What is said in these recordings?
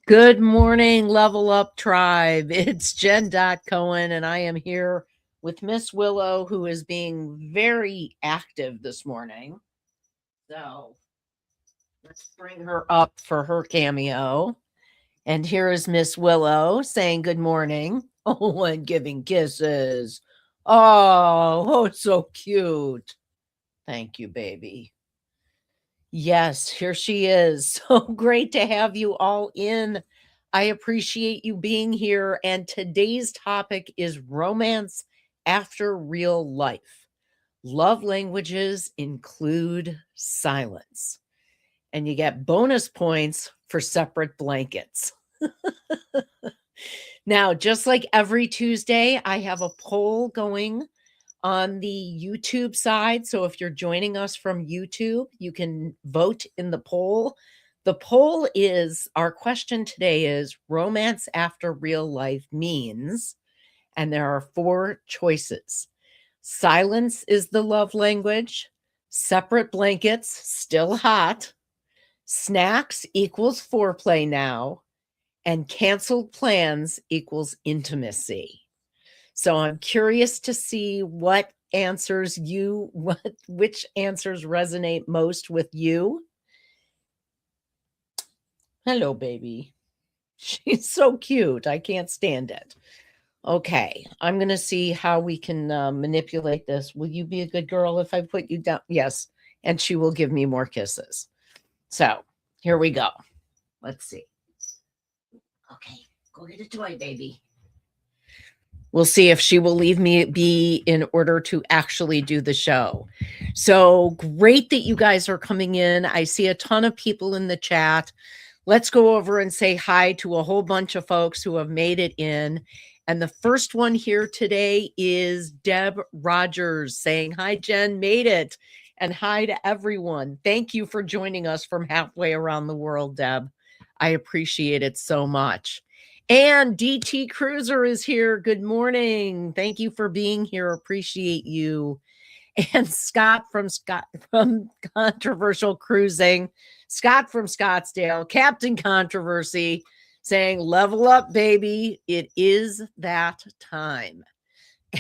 Good morning, Level Up Tribe. It's Jen.Cohen, and I am here with Miss Willow, who is being very active this morning. So let's bring her up for her cameo. And here is Miss Willow saying good morning. Oh, and giving kisses. Oh, so cute. Thank you, baby. Yes, here she is. So great to have you all in. I appreciate you being here. And today's topic is romance after real life. Love languages include silence. And you get bonus points for separate blankets. Now, just like every Tuesday, I have a poll going on the YouTube side. So if you're joining us from YouTube, you can vote in the poll. The poll is our question today is romance after real life means, and there are four choices. Silence is the love language, separate blankets, still hot, snacks equals foreplay now, and canceled plans equals intimacy. So I'm curious to see which answers resonate most with you. Hello, baby. She's so cute. I can't stand it. Okay, I'm going to see how we can manipulate this. Will you be a good girl if I put you down? Yes, and she will give me more kisses. So here we go. Let's see. Okay, go get a toy, baby. We'll see if she will leave me be in order to actually do the show. So great that you guys are coming in. I see a ton of people in the chat. Let's go over and say hi to a whole bunch of folks who have made it in. And the first one here today is Deb Rogers saying, hi, Jen, made it. And hi to everyone. Thank you for joining us from halfway around the world, Deb. I appreciate it so much. And DT Cruiser is here. Good morning. Thank you for being here. Appreciate you. And Scott from Controversial Cruising, Scott from Scottsdale, Captain Controversy, saying, level up, baby. It is that time.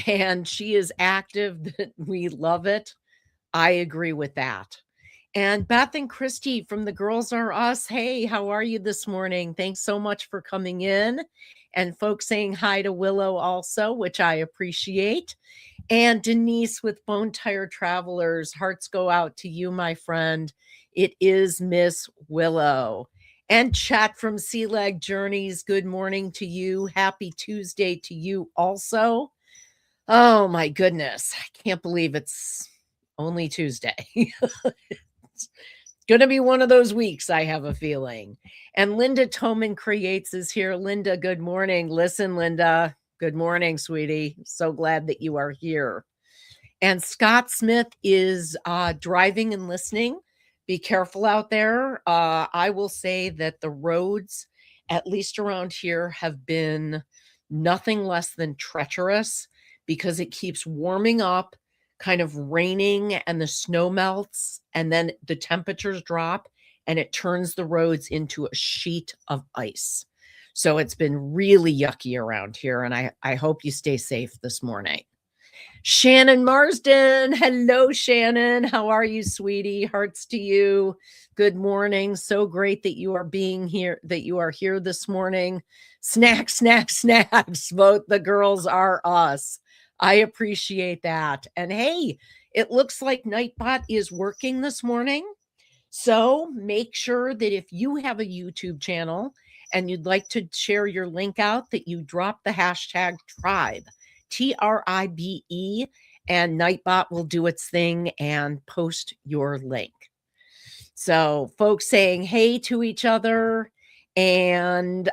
And she is active. We love it. I agree with that. And Beth and Christy from The Girls Are Us. Hey, how are you this morning? Thanks so much for coming in. And folks saying hi to Willow also, which I appreciate. And Denise with Bone Tire Travelers. Hearts go out to you, my friend. It is Miss Willow. And Chat from Sea Leg Journeys. Good morning to you. Happy Tuesday to you also. Oh, my goodness. I can't believe it's only Tuesday. It's going to be one of those weeks, I have a feeling. And Linda Toman Creates is here. Linda, good morning. Listen, Linda, good morning, sweetie. So glad that you are here. And Scott Smith is driving and listening. Be careful out there. I will say that the roads, at least around here, have been nothing less than treacherous because it keeps warming up, kind of raining, and the snow melts, and then the temperatures drop, and it turns the roads into a sheet of ice. So it's been really yucky around here, and I hope you stay safe this morning. Shannon Marsden. Hello, Shannon. How are you, sweetie? Hearts to you. Good morning. So great that you are being here, that you are here this morning. Snacks, snacks, snacks. Both the girls are us. I appreciate that. And hey, it looks like Nightbot is working this morning. So make sure that if you have a YouTube channel and you'd like to share your link out, that you drop the hashtag tribe, TRIBE, and Nightbot will do its thing and post your link. So folks saying hey to each other, and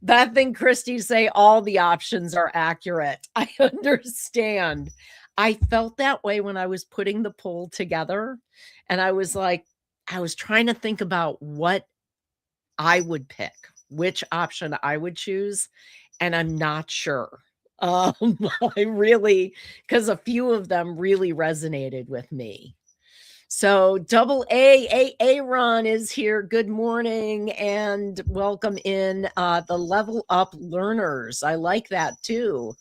Beth and Christy say all the options are accurate. I understand. I felt that way when I was putting the poll together, and I was trying to think about what I would pick, which option I would choose, and I'm not sure. I really, because a few of them really resonated with me. So double A Ron is here. Good morning and welcome in the Level Up Learners. I like that too.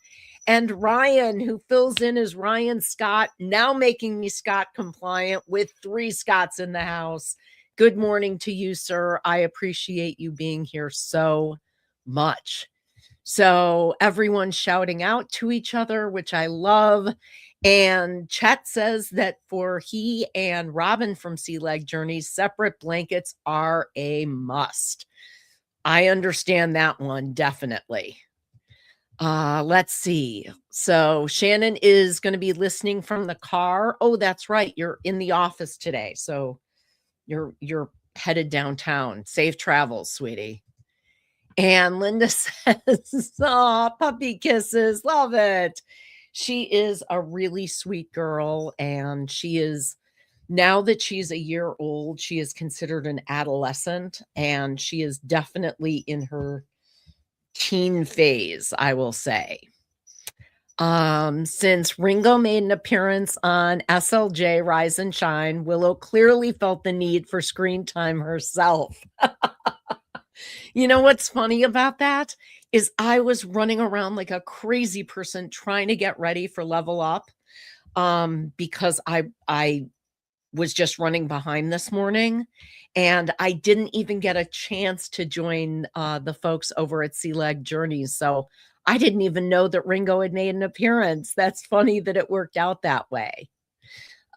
And Ryan, who fills in as Ryan Scott, now making me Scott compliant with 3 Scotts in the house. Good morning to you, sir. I appreciate you being here so much. So everyone's shouting out to each other, which I love. And Chet says that for he and Robin from Sea Leg Journeys, separate blankets are a must. I understand that one, definitely. Let's see. So Shannon is going to be listening from the car. Oh, that's right. You're in the office today. So you're headed downtown. Safe travels, sweetie. And Linda says, oh, puppy kisses. Love it. She is a really sweet girl. And she is, now that she's a year old, she is considered an adolescent. And she is definitely in her teen phase, I will say. Since Ringo made an appearance on SLJ Rise and Shine, Willow clearly felt the need for screen time herself. You know what's funny about that is I was running around like a crazy person trying to get ready for Level Up because I was just running behind this morning and I didn't even get a chance to join the folks over at Sea Leg Journeys. So I didn't even know that Ringo had made an appearance. That's funny that it worked out that way.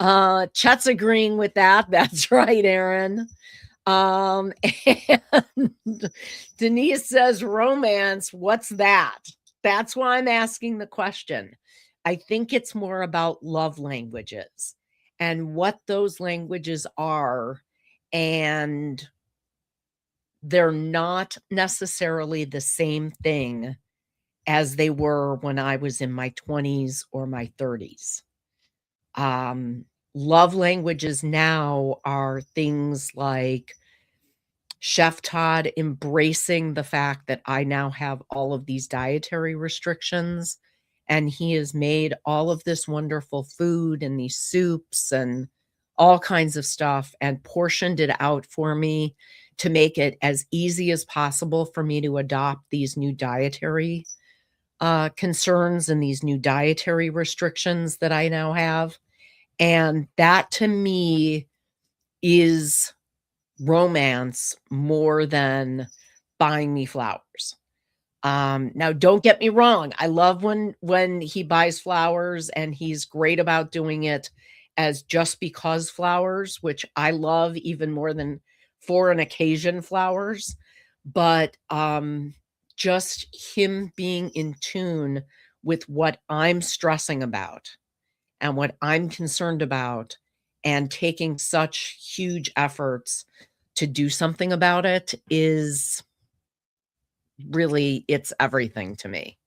Chet's agreeing with that. That's right, Aaron. And Denise says, romance, what's that? That's why I'm asking the question. I think it's more about love languages and what those languages are. And they're not necessarily the same thing as they were when I was in my 20s or my 30s. Love languages now are things like Chef Todd embracing the fact that I now have all of these dietary restrictions, and he has made all of this wonderful food and these soups and all kinds of stuff and portioned it out for me to make it as easy as possible for me to adopt these new dietary concerns and these new dietary restrictions that I now have. And that to me is romance more than buying me flowers. Now don't get me wrong. I love when he buys flowers and he's great about doing it as just because flowers, which I love even more than for an occasion flowers. But just him being in tune with what I'm stressing about and what I'm concerned about and taking such huge efforts to do something about it is really, it's everything to me.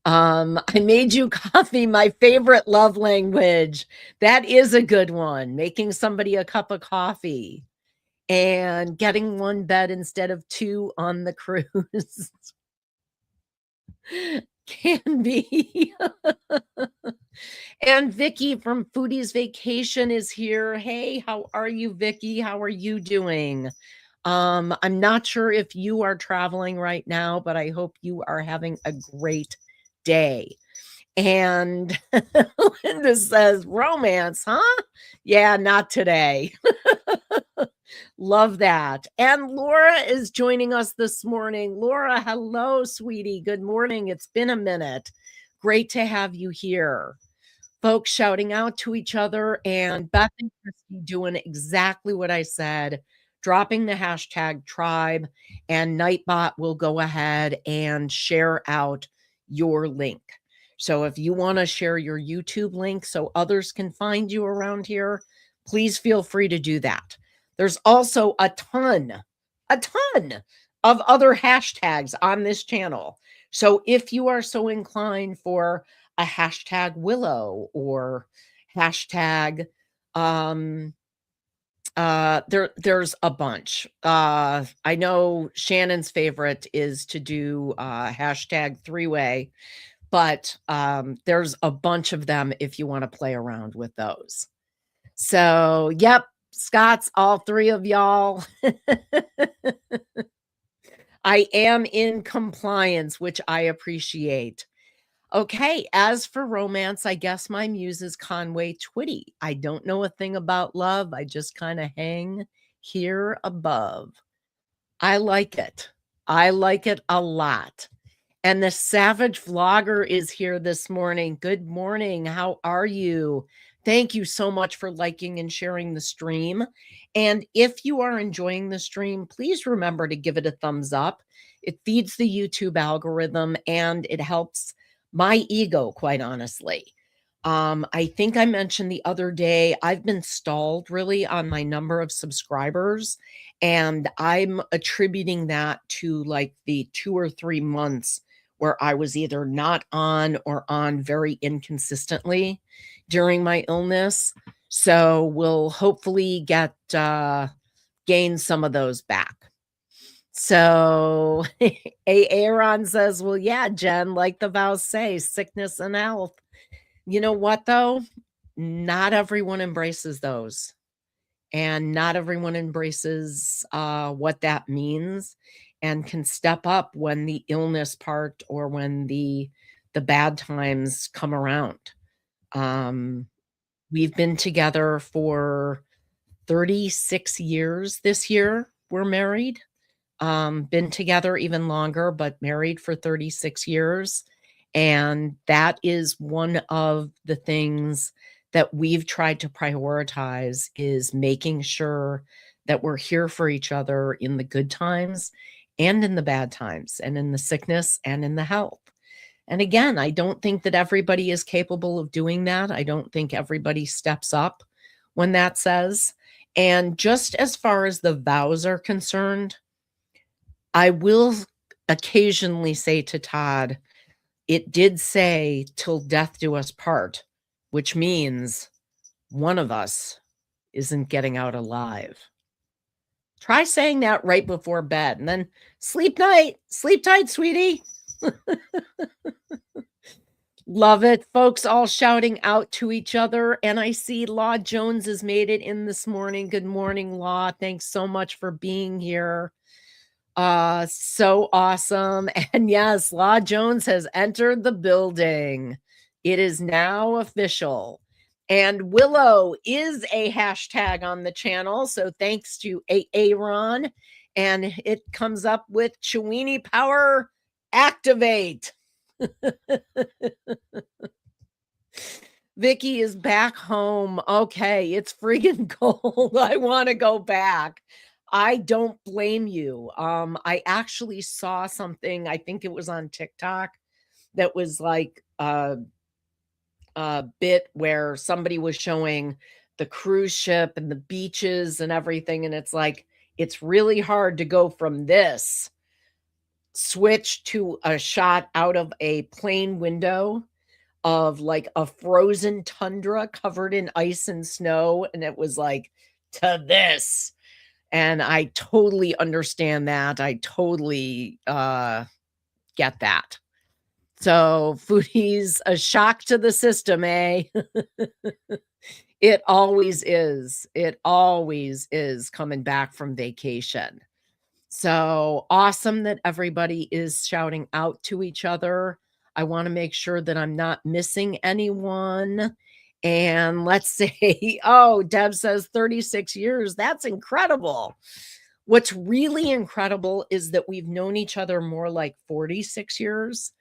I made you coffee, my favorite love language. That is a good one. Making somebody a cup of coffee and getting one bed instead of 2 on the cruise. Can be. And Vicky from Foodie's Vacation is here. Hey, how are you, Vicky? How are you doing? I'm not sure if you are traveling right now, but I hope you are having a great day. And Linda says, romance, huh? Yeah, not today. Love that. And Laura is joining us this morning. Laura, hello, sweetie. Good morning. It's been a minute. Great to have you here. Folks shouting out to each other, and Beth and Christy doing exactly what I said, dropping the hashtag tribe, and Nightbot will go ahead and share out your link. So if you want to share your YouTube link so others can find you around here, please feel free to do that. There's also a ton of other hashtags on this channel. So if you are so inclined for a hashtag Willow or hashtag, there's a bunch. I know Shannon's favorite is to do hashtag 3-way, but there's a bunch of them if you want to play around with those. So, yep, Scots, all 3 of y'all. I am in compliance, which I appreciate. Okay, as for romance, I guess my muse is Conway Twitty. I don't know a thing about love. I just kind of hang here above. I like it. I like it a lot. And the Savage Vlogger is here this morning. Good morning. How are you? Thank you so much for liking and sharing the stream. And if you are enjoying the stream, please remember to give it a thumbs up. It feeds the YouTube algorithm and it helps my ego, quite honestly. I think I mentioned the other day, I've been stalled really on my number of subscribers, and I'm attributing that to like the 2 or 3 months where I was either not on or on very inconsistently during my illness. So we'll hopefully gain some of those back. So Aaron says, well, yeah, Jen, like the vows say, sickness and health. You know what, though? Not everyone embraces those. And not everyone embraces what that means and can step up when the illness part or when the bad times come around. We've been together for 36 years this year. We're married. Been together even longer, but married for 36 years. And that is one of the things that we've tried to prioritize is making sure that we're here for each other in the good times and in the bad times and in the sickness and in the health. And again, I don't think that everybody is capable of doing that. I don't think everybody steps up when that says. And just as far as the vows are concerned, I will occasionally say to Todd, it did say till death do us part, which means one of us isn't getting out alive. Try saying that right before bed and then sleep tight, sweetie. Love it. Folks all shouting out to each other. And I see Law Jones has made it in this morning. Good morning, Law. Thanks so much for being here. So awesome. And yes, Law Jones has entered the building. It is now official. And Willow is a hashtag on the channel. So thanks to Aaron. And it comes up with Chewini Power Activate. Vicky is back home. Okay, it's friggin' cold. I want to go back. I don't blame you. I actually saw something, I think it was on TikTok, that was like a bit where somebody was showing the cruise ship and the beaches and everything. And it's like, it's really hard to go from this switch to a shot out of a plane window of like a frozen tundra covered in ice and snow. And it was like, to this. And I totally understand that. I totally get that. So foodie's a shock to the system, eh? It always is. It always is coming back from vacation. So awesome that everybody is shouting out to each other. I want to make sure that I'm not missing anyone. And let's say, oh, Deb says 36 years. That's incredible. What's really incredible is that we've known each other more like 46 years.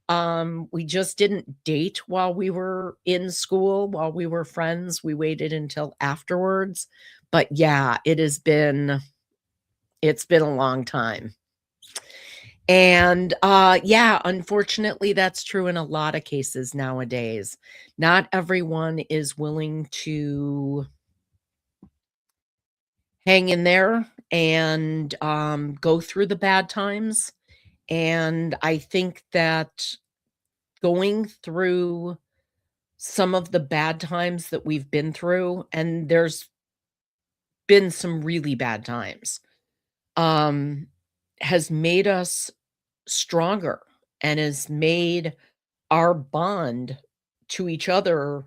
We just didn't date while we were in school, while we were friends. We waited until afterwards. But yeah, it's been a long time. And yeah, unfortunately, that's true in a lot of cases nowadays. Not everyone is willing to hang in there and go through the bad times. And I think that going through some of the bad times that we've been through, and there's been some really bad times, has made us stronger and has made our bond to each other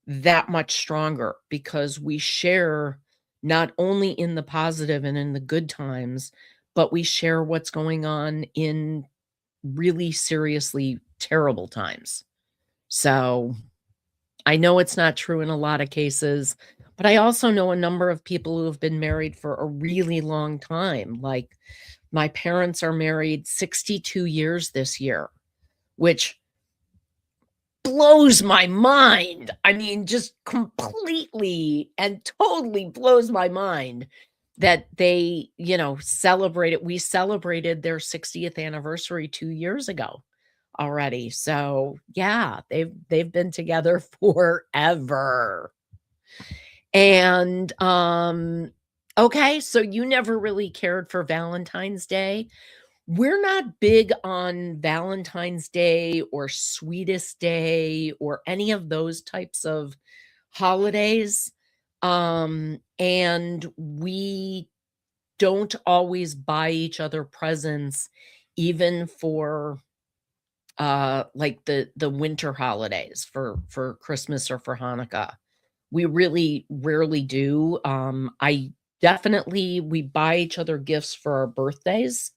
that much stronger because we share not only in the positive and in the good times, but we share what's going on in really seriously terrible times. So I know it's not true in a lot of cases, but I also know a number of people who have been married for a really long time. Like my parents are married 62 years this year, which blows my mind. I mean, just completely and totally blows my mind that they, celebrated. We celebrated their 60th anniversary 2 years ago already. So, yeah, they've been together forever. And okay, so you never really cared for Valentine's Day. We're not big on Valentine's Day or Sweetest Day or any of those types of holidays. And we don't always buy each other presents even for like the winter holidays for Christmas or for Hanukkah. We really rarely do. We buy each other gifts for our birthdays.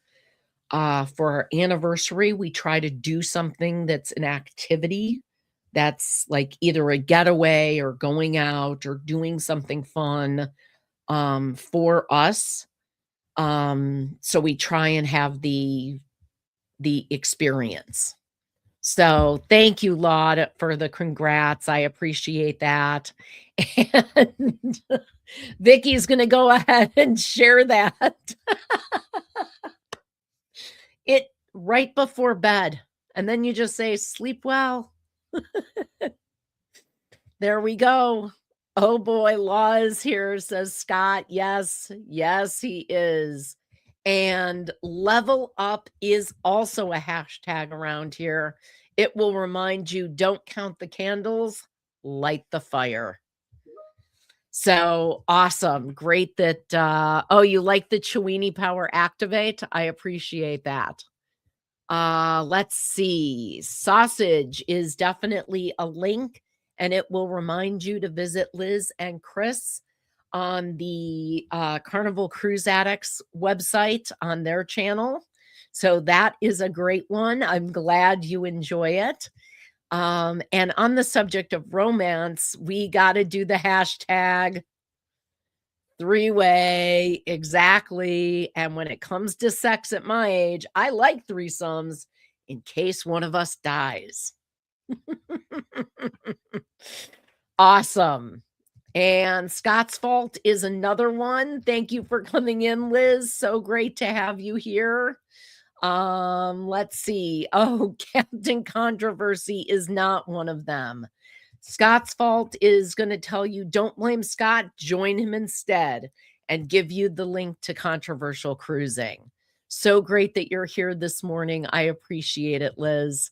For our anniversary, we try to do something that's an activity that's like either a getaway or going out or doing something fun for us. So we try and have the experience. So thank you, Laud, for the congrats. I appreciate that. And Vicky's going to go ahead and share that. It right before bed. And then you just say, sleep well. There we go. Oh boy, Law is here, says Scott. Yes, he is. And level up is also a hashtag around here. It will remind you, don't count the candles, light the fire. So awesome. Great that, you like the Chewini Power Activate? I appreciate that. Let's see. Sausage is definitely a link, and it will remind you to visit Liz and Chris on the Carnival Cruise Addicts website on their channel. So that is a great one. I'm glad you enjoy it. And on the subject of romance, we got to do the hashtag three-way. Exactly. And when it comes to sex at my age, I like threesomes in case one of us dies. Awesome. And Scott's Fault is another one. Thank you for coming in, Liz. So great to have you here. Let's see. Oh, Captain Controversy is not one of them. Scott's Fault is going to tell you, don't blame Scott, join him instead, and give you the link to Controversial Cruising. So great that you're here this morning. I appreciate it, Liz.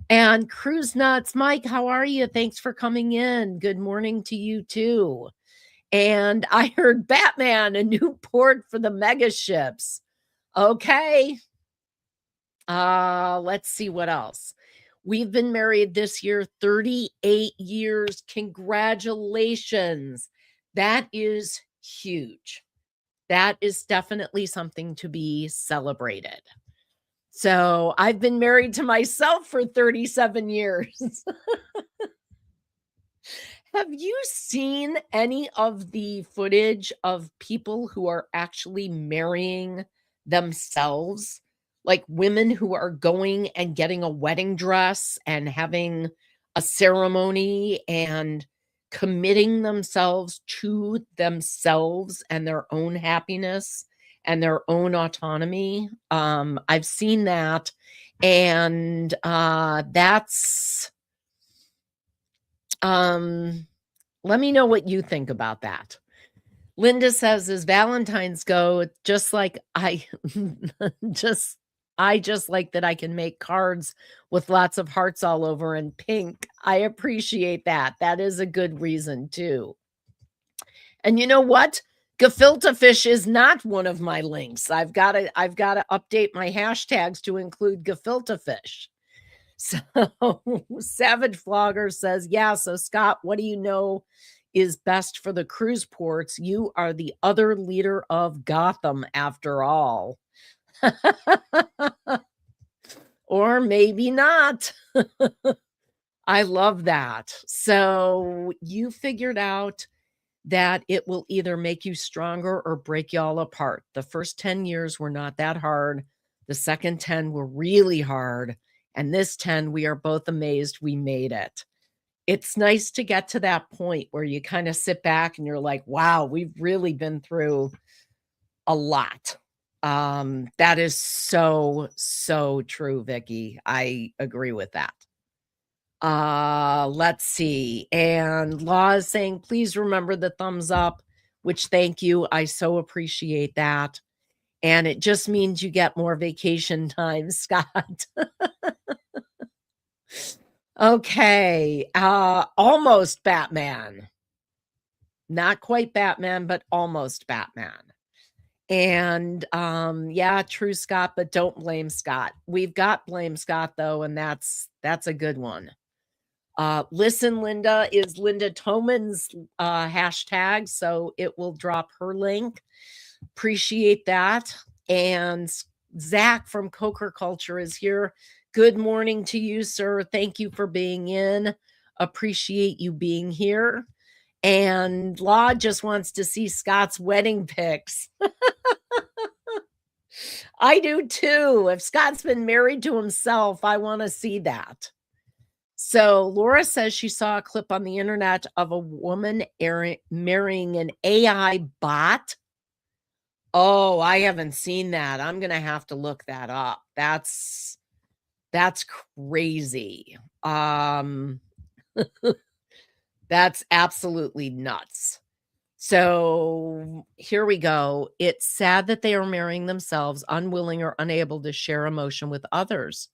And Cruise Nuts, Mike, how are you? Thanks for coming in. Good morning to you too. And I heard Batman, a new port for the mega ships. Okay. Let's see what else. We've been married this year 38 years. Congratulations. That is huge. That is definitely something to be celebrated. So I've been married to myself for 37 years. Have you seen any of the footage of people who are actually marrying themselves? Like women who are going and getting a wedding dress and having a ceremony and committing themselves to themselves and their own happiness and their own autonomy. I've seen that. And that's, let me know what you think about that. Linda says, as Valentine's go, just like I just like that I can make cards with lots of hearts all over and pink. I appreciate that. That is a good reason too. And you know what? Gefilte fish is not one of my links. I've got to update my hashtags to include gefilte fish. So Savage Flogger says, yeah, so Scott, what do you know is best for the cruise ports? You are the other leader of Gotham after all. Or maybe not. I love that. So you figured out that it will either make you stronger or break you all apart. The first 10 years were not that hard. The second 10 were really hard. And this 10, we are both amazed we made it. It's nice to get to that point where you kind of sit back and you're like, wow, we've really been through a lot. That is so, so true, Vicky. I agree with that. Let's see. And Law is saying, please remember the thumbs up, which thank you. I so appreciate that. And it just means you get more vacation time, Scott. Okay. Almost Batman. Not quite Batman, but almost Batman. And yeah, true, Scott, but don't blame Scott. We've got blame Scott though, and that's a good one. Listen, Linda is Linda Toman's hashtag, so it will drop her link. Appreciate that. And Zach from Coker Culture is here. Good morning to you, sir. Thank you for being in. Appreciate you being here. And Law just wants to see Scott's wedding pics. I do too. If Scott's been married to himself, I want to see that. So Laura says she saw a clip on the internet of a woman marrying an AI bot. Oh, I haven't seen that. I'm going to have to look that up. That's crazy. That's absolutely nuts. So here we go. It's sad that they are marrying themselves, unwilling or unable to share emotion with others.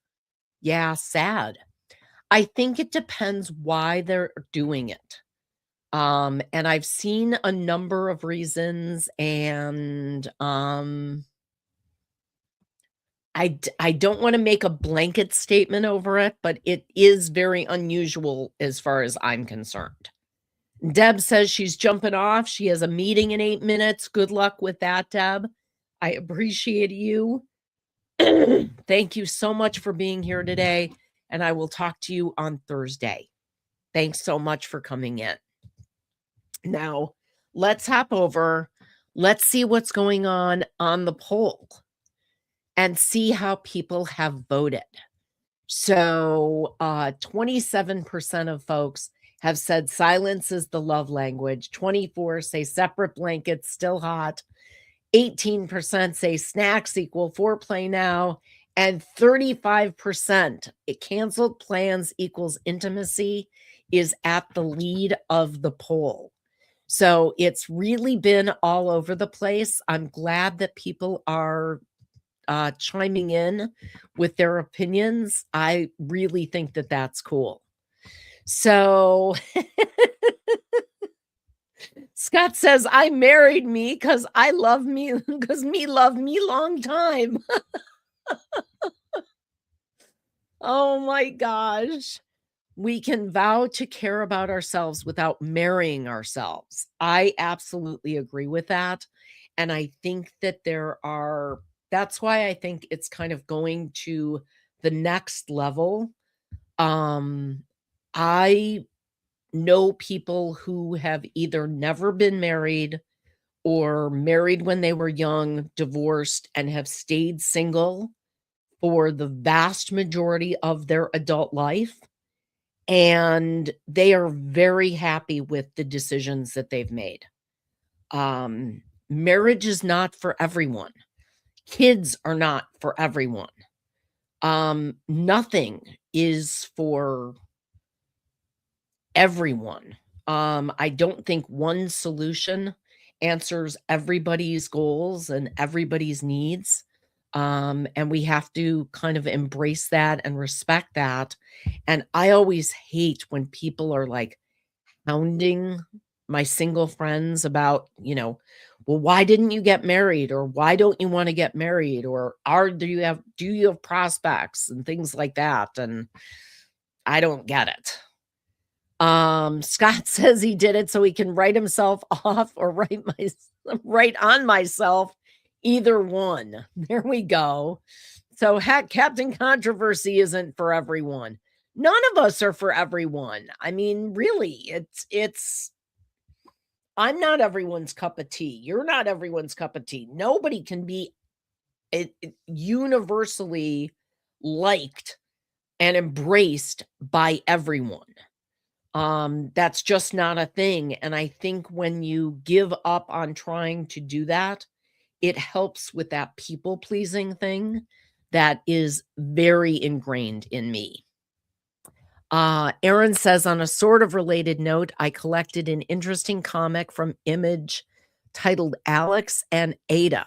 Yeah, sad. I think it depends why they're doing it. And I've seen a number of reasons, and I don't want to make a blanket statement over it, but it is very unusual as far as I'm concerned. Deb says she's jumping off. She has a meeting in 8 minutes. Good luck with that, Deb. I appreciate you. Thank you so much for being here today, and I will talk to you on Thursday. Thanks so much for coming in. Now, let's hop over. Let's see what's going on the poll and see how people have voted. So 27% of folks have said silence is the love language. 24 say separate blankets, still hot. 18% say snacks equal foreplay now. And 35% canceled plans equals intimacy is at the lead of the poll. So it's really been all over the place. I'm glad that people are chiming in with their opinions. I really think that that's cool. So Scott says, I married me because I love me, because me love me long time. Oh my gosh. We can vow to care about ourselves without marrying ourselves. I absolutely agree with that. And I think that that's why I think it's kind of going to the next level. I know people who have either never been married or married when they were young, divorced, and have stayed single for the vast majority of their adult life. And they are very happy with the decisions that they've made. Marriage is not for everyone. Kids are not for everyone. Nothing is for everyone. I don't think one solution answers everybody's goals and everybody's needs. And we have to kind of embrace that and respect that. And I always hate when people are like hounding my single friends about, well, why didn't you get married? Or why don't you want to get married? Or do you have prospects and things like that? And I don't get it. Scott says he did it so he can write himself off or write on myself. Either one. There we go. So Captain Controversy isn't for everyone. None of us are for everyone. I mean, really, I'm not everyone's cup of tea. You're not everyone's cup of tea. Nobody can be universally liked and embraced by everyone. That's just not a thing. And I think when you give up on trying to do that, it helps with that people pleasing thing that is very ingrained in me. Aaron says, on a sort of related note, I collected an interesting comic from Image titled Alex and Ada.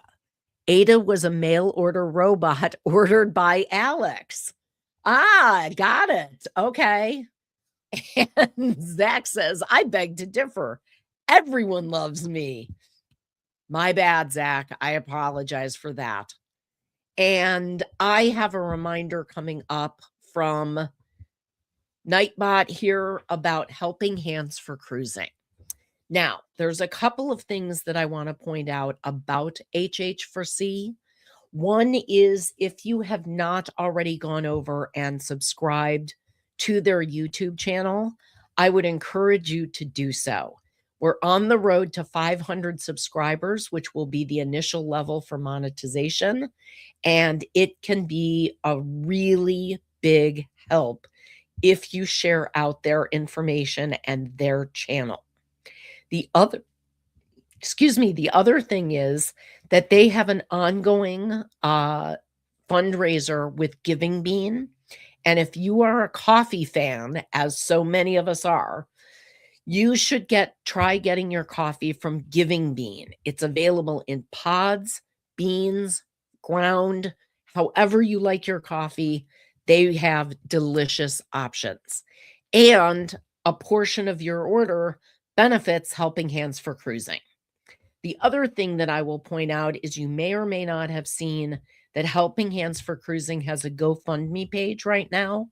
Ada was a mail order robot ordered by Alex. Got it. Okay. And Zach says, I beg to differ. Everyone loves me. My bad, Zach. I apologize for that. And I have a reminder coming up from Nightbot here about helping hands for cruising. Now, there's a couple of things that I want to point out about HH4C. One is, if you have not already gone over and subscribed to their YouTube channel, I would encourage you to do so. We're on the road to 500 subscribers, which will be the initial level for monetization. And it can be a really big help if you share out their information and their channel. The other thing is that they have an ongoing fundraiser with Giving Bean. And if you are a coffee fan, as so many of us are, you should try getting your coffee from Giving Bean. It's available in pods, beans, ground, however you like your coffee. They have delicious options. And a portion of your order benefits Helping Hands for Cruising. The other thing that I will point out is you may or may not have seen that Helping Hands for Cruising has a GoFundMe page right now.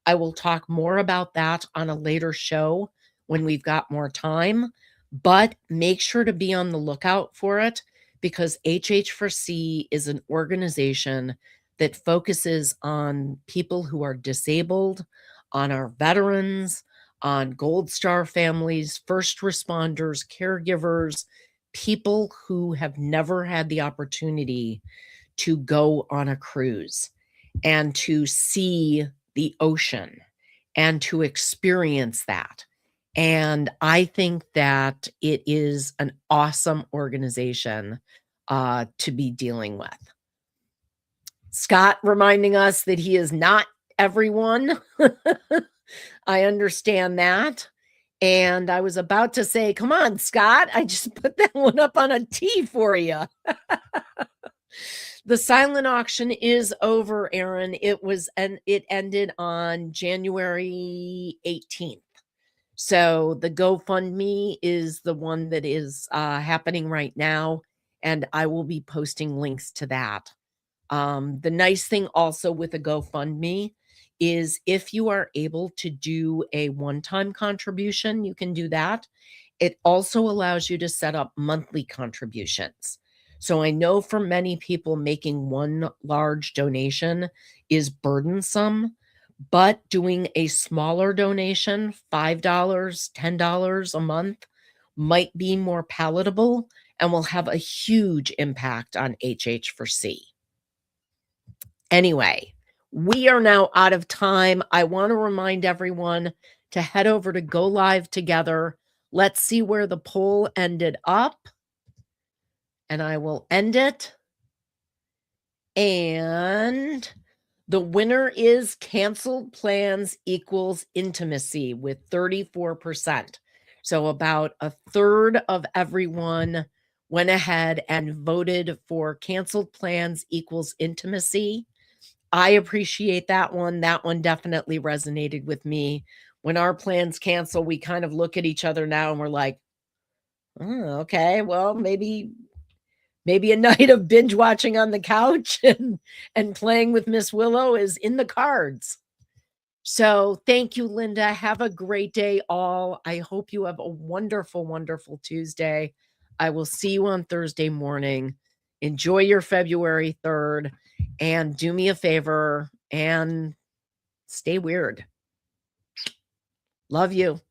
I will talk more about that on a later show when we've got more time, but make sure to be on the lookout for it, because HH4C is an organization that focuses on people who are disabled, on our veterans, on Gold Star families, first responders, caregivers, people who have never had the opportunity to go on a cruise and to see the ocean and to experience that. And I think that it is an awesome organization to be dealing with. Scott reminding us that he is not everyone. I understand that. And I was about to say, come on, Scott, I just put that one up on a T for you. The silent auction is over, Aaron. It ended on January 18th. So the GoFundMe is the one that is happening right now, and I will be posting links to that. The nice thing also with a GoFundMe is if you are able to do a one-time contribution, you can do that. It also allows you to set up monthly contributions. So I know for many people, making one large donation is burdensome, but doing a smaller donation, $5, $10 a month, might be more palatable and will have a huge impact on HH4C. Anyway, we are now out of time. I want to remind everyone to head over to Go Live Together. Let's see where the poll ended up. And I will end it. And the winner is canceled plans equals intimacy with 34%. So about a third of everyone went ahead and voted for canceled plans equals intimacy. I appreciate that one. That one definitely resonated with me. When our plans cancel, we kind of look at each other now and we're like, oh, okay, well, maybe Maybe a night of binge watching on the couch and playing with Miss Willow is in the cards. So thank you, Linda. Have a great day, all. I hope you have a wonderful, wonderful Tuesday. I will see you on Thursday morning. Enjoy your February 3rd and do me a favor and stay weird. Love you.